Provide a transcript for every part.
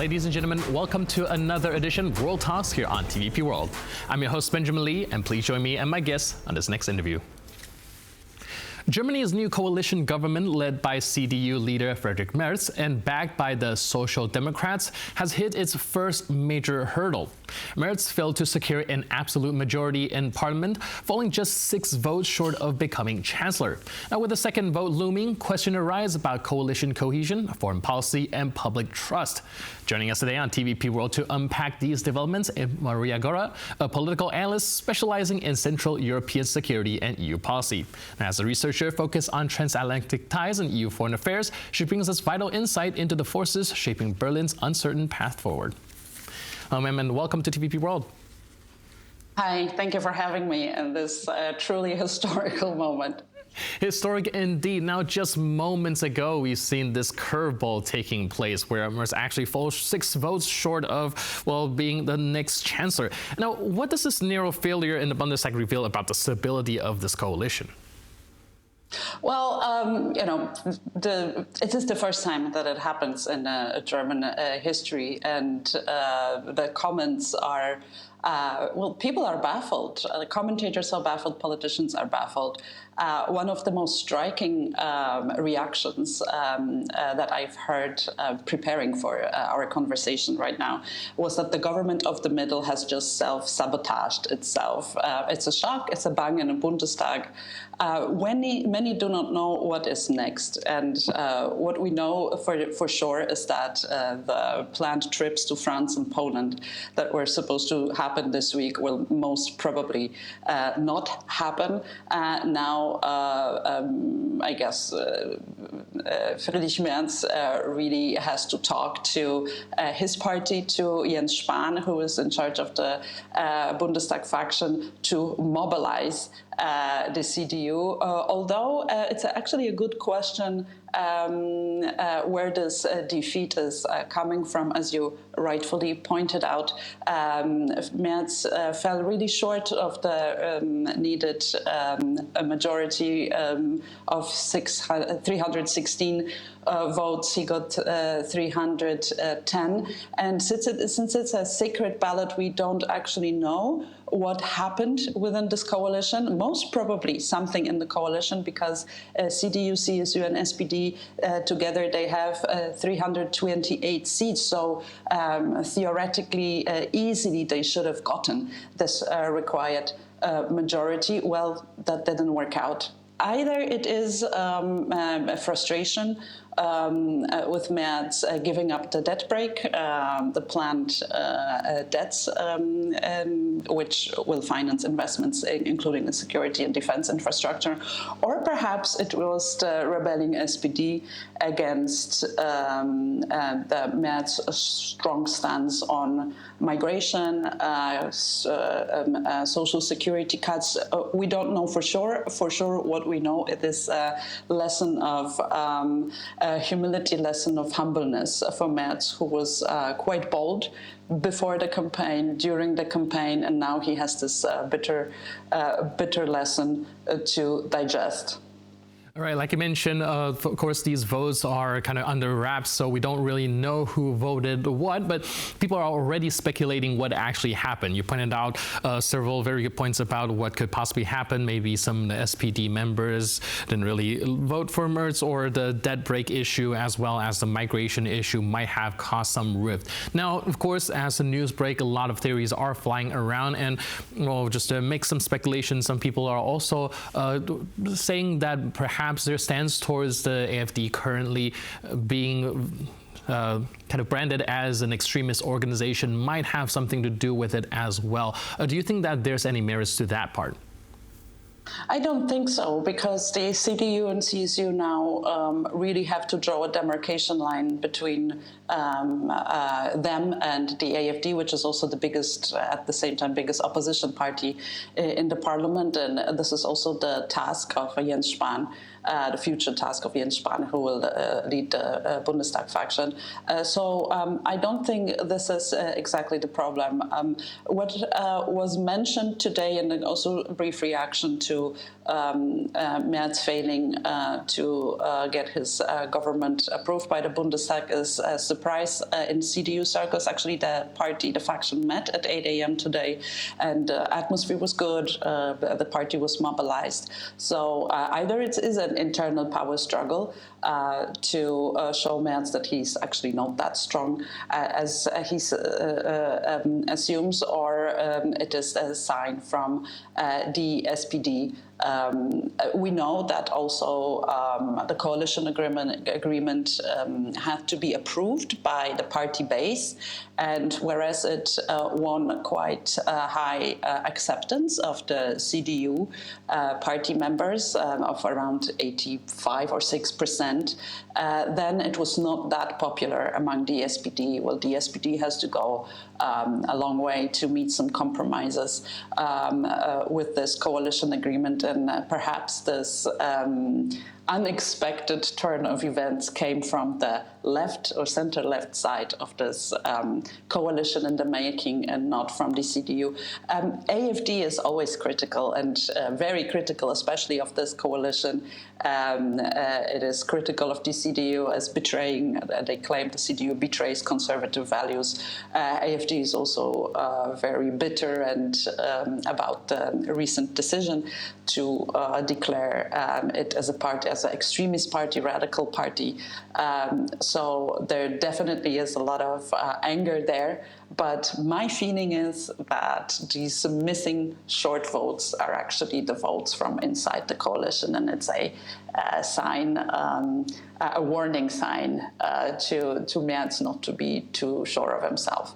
Ladies and gentlemen, welcome to another edition of World Talks here on TVP World. I'm your host, Benjamin Lee, and please join me and my guests on this next interview. Germany's new coalition government, led by CDU leader Friedrich Merz and backed by the Social Democrats, has hit its first major hurdle. Merz failed to secure an absolute majority in parliament, falling just 6 votes short of becoming chancellor. Now, with the second vote looming, questions arise about coalition cohesion, foreign policy, and public trust. Joining us today on TVP World to unpack these developments is Maria Skóra, a political analyst specializing in Central European security and EU policy. As a researcher focused on transatlantic ties and EU foreign affairs, she brings us vital insight into the forces shaping Berlin's uncertain path forward. And welcome to TVP World. Hi, thank you for having me in this truly historical moment. Historic indeed. Now, just moments ago, we've seen this curveball taking place where Merz actually falls 6 votes short of, well, being the next chancellor. Now, what does this narrow failure in the Bundestag reveal about the stability of this coalition? Well, it is the first time that it happens in German history, and the comments are, people are baffled. Commentators are baffled, politicians are baffled. One of the most striking reactions that I've heard preparing for our conversation right now was that the government of the middle has just self-sabotaged itself. It's a shock, it's a bang in the Bundestag. Many do not know what is next, and what we know for sure is that the planned trips to France and Poland that were supposed to happen this week will most probably not happen. Now, I guess Friedrich Merz really has to talk to his party, to Jens Spahn, who is in charge of the Bundestag faction, to mobilize the CDU, although it's actually a good question where this defeat is coming from. As you rightfully pointed out, Merz fell really short of the needed majority of 316 votes. He got 310, and since it's a secret ballot, we don't actually know what happened within this coalition. Most probably something in the coalition, because CDU, CSU, and SPD together, they have 328 seats. So theoretically, easily they should have gotten this required majority. Well, that didn't work out. Either it is a frustration with Merz giving up the debt brake, the planned debts, which will finance investments, including the security and defense infrastructure, or perhaps it was the rebelling SPD against the Merz strong stance on migration, social security cuts. We don't know for sure. For sure, what we know is this lesson of humility, lesson of humbleness for Merz, who was quite bold before the campaign, during the campaign, and now he has this bitter lesson to digest. All right, like you mentioned, of course, these votes are kind of under wraps, so we don't really know who voted what, but people are already speculating what actually happened. You pointed out several very good points about what could possibly happen. Maybe some of the SPD members didn't really vote for Merz, or the debt brake issue as well as the migration issue might have caused some rift. Now, of course, as the news break, a lot of theories are flying around, and well, just to make some speculation, some people are also saying that perhaps their stance towards the AfD currently being kind of branded as an extremist organization might have something to do with it as well. Do you think that there's any merits to that part? I don't think so, because the CDU and CSU now really have to draw a demarcation line between them and the AfD, which is also the biggest, at the same time, biggest opposition party in the parliament. And this is also the task of Jens Spahn, the future task of Jens Spahn, who will lead the Bundestag faction. So I don't think this is exactly the problem. What was mentioned today, and also a brief reaction to Merz failing to get his government approved by the Bundestag, is a surprise in CDU circles. Actually, the faction met at 8 a.m. today, and the atmosphere was good. The party was mobilized. So either it is an internal power struggle to show Merz that he's actually not that strong as he assumes, or it is a sign from the SPD. We know that also the coalition agreement had to be approved by the party base, and whereas it won quite high acceptance of the CDU party members of around 85 or 6%, then it was not that popular among the SPD. Well, the SPD has to go a long way to meet some compromises with this coalition agreement, and perhaps this unexpected turn of events came from the left or center-left side of this coalition in the making, and not from the CDU. AfD is always critical, and very critical, especially of this coalition. It is critical of the CDU as betraying, they claim the CDU betrays conservative values. AfD is also very bitter and about the recent decision to declare it as a party, as an extremist party, radical party. So there definitely is a lot of anger there. But my feeling is that these missing short votes are actually the votes from inside the coalition, and it's a sign, a warning sign to Merz not to be too sure of himself.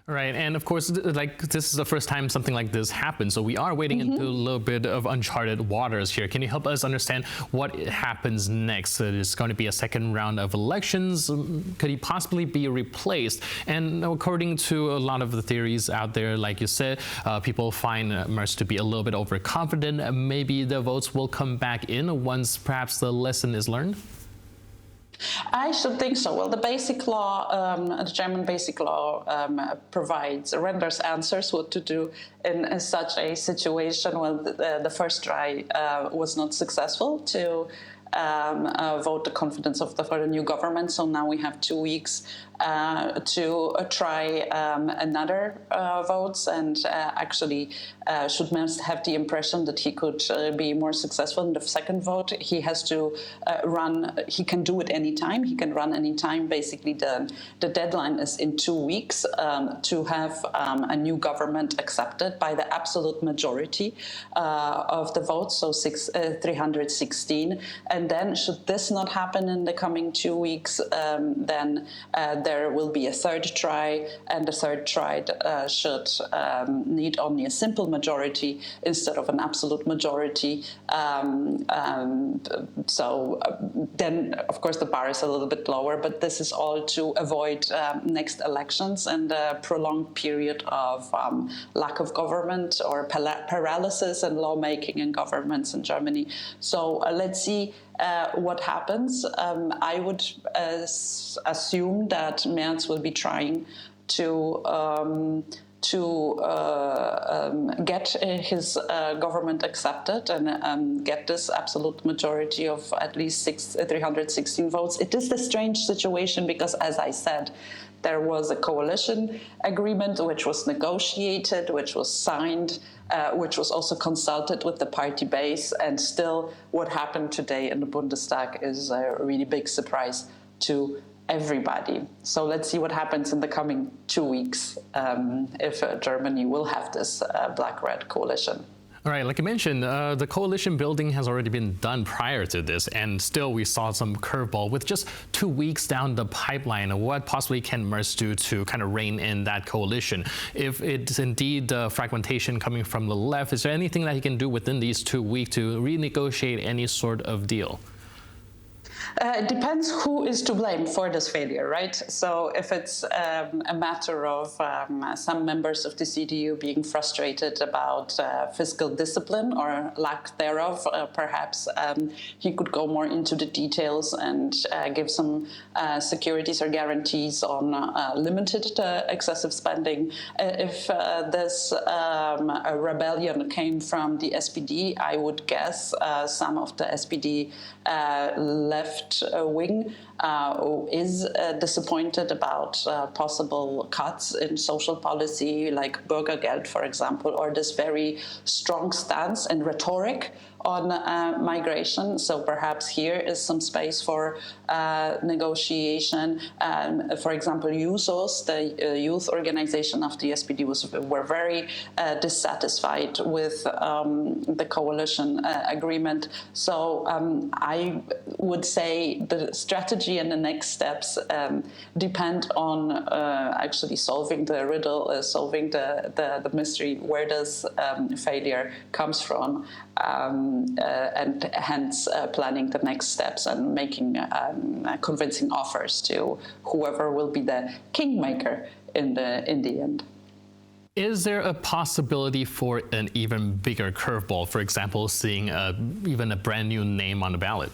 Right, and of course, like, this is the first time something like this happens, so we are wading into a little bit of uncharted waters here. Can you help us understand what happens next? There's going to be a second round of elections. Could he possibly be replaced? And according to a lot of the theories out there, like you said, people find Merz to be a little bit overconfident. Maybe the votes will come back in once perhaps the lesson is learned? I should think so. Well, the basic law, the German basic law renders answers what to do in such a situation. Well, the first try was not successful to vote the confidence for the new government. So now we have 2 weeks to try another votes, and actually should Merz have the impression that he could be more successful in the second vote, he has to run. He can do it anytime. He can run anytime. Basically, the deadline is in 2 weeks to have a new government accepted by the absolute majority of the votes, so 316. And then, should this not happen in the coming 2 weeks, then there will be a third try, and the third try should need only a simple majority instead of an absolute majority. So then, of course, the bar is a little bit lower, but this is all to avoid next elections and a prolonged period of lack of government or paralysis in lawmaking and governments in Germany. So let's see what happens. I would assume that Merz will be trying to get his government accepted and get this absolute majority of at least 316 votes. It is a strange situation because, as I said, there was a coalition agreement which was negotiated, which was signed, which was also consulted with the party base, and still what happened today in the Bundestag is a really big surprise to everybody. So let's see what happens in the coming 2 weeks if Germany will have this black-red coalition. All right, like you mentioned, the coalition building has already been done prior to this, and still we saw some curveball. With just 2 weeks down the pipeline, what possibly can Merz do to kind of rein in that coalition? If it's indeed fragmentation coming from the left, is there anything that he can do within these 2 weeks to renegotiate any sort of deal? It depends who is to blame for this failure, right? So if it's a matter of some members of the CDU being frustrated about fiscal discipline or lack thereof, perhaps he could go more into the details and give some securities or guarantees on limited excessive spending. If this rebellion came from the SPD, I would guess some of the SPD left wing is disappointed about possible cuts in social policy, like Bürgergeld, for example, or this very strong stance and rhetoric on migration. So perhaps here is some space for negotiation. For example, USOS, the youth organization of the SPD, were very dissatisfied with the coalition agreement. So I would say the strategy and the next steps depend on actually solving the riddle, solving the mystery, where this failure comes from, and hence planning the next steps and making convincing offers to whoever will be the kingmaker in the end. Is there a possibility for an even bigger curveball, for example, seeing even a brand new name on the ballot?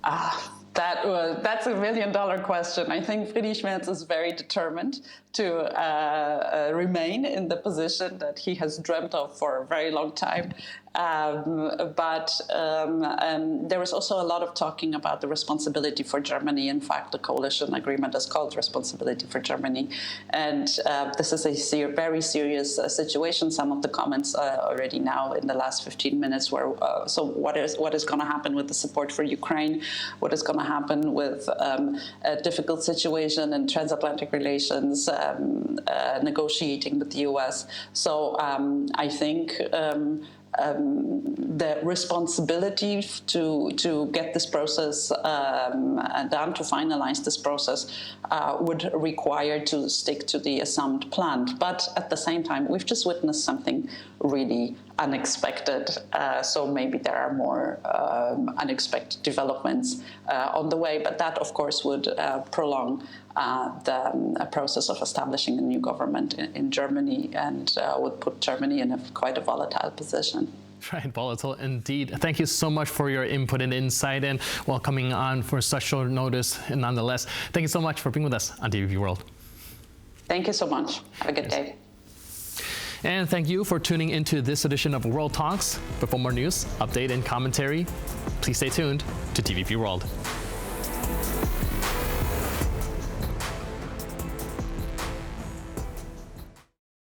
That's $1 million question. I think Friedrich Merz is very determined to remain in the position that he has dreamt of for a very long time. But there is also a lot of talking about the responsibility for Germany. In fact, the coalition agreement is called Responsibility for Germany. And this is a very serious situation. Some of the comments already now in the last 15 minutes were, so what is going to happen with the support for Ukraine? What is going to happen with a difficult situation in transatlantic relations, negotiating with the US? So I think the responsibility to get this process done, to finalize this process, would require to stick to the assumed plan. But at the same time, we've just witnessed something really unexpected. So maybe there are more unexpected developments on the way. But that, of course, would prolong the process of establishing a new government in Germany, and would put Germany in quite a volatile position. Right, volatile indeed. Thank you so much for your input and insight, and coming on for such short notice. And nonetheless, thank you so much for being with us on TVP World. Thank you so much. Have a good day. And thank you for tuning into this edition of World Talks. But for more news, update, and commentary, please stay tuned to TVP World.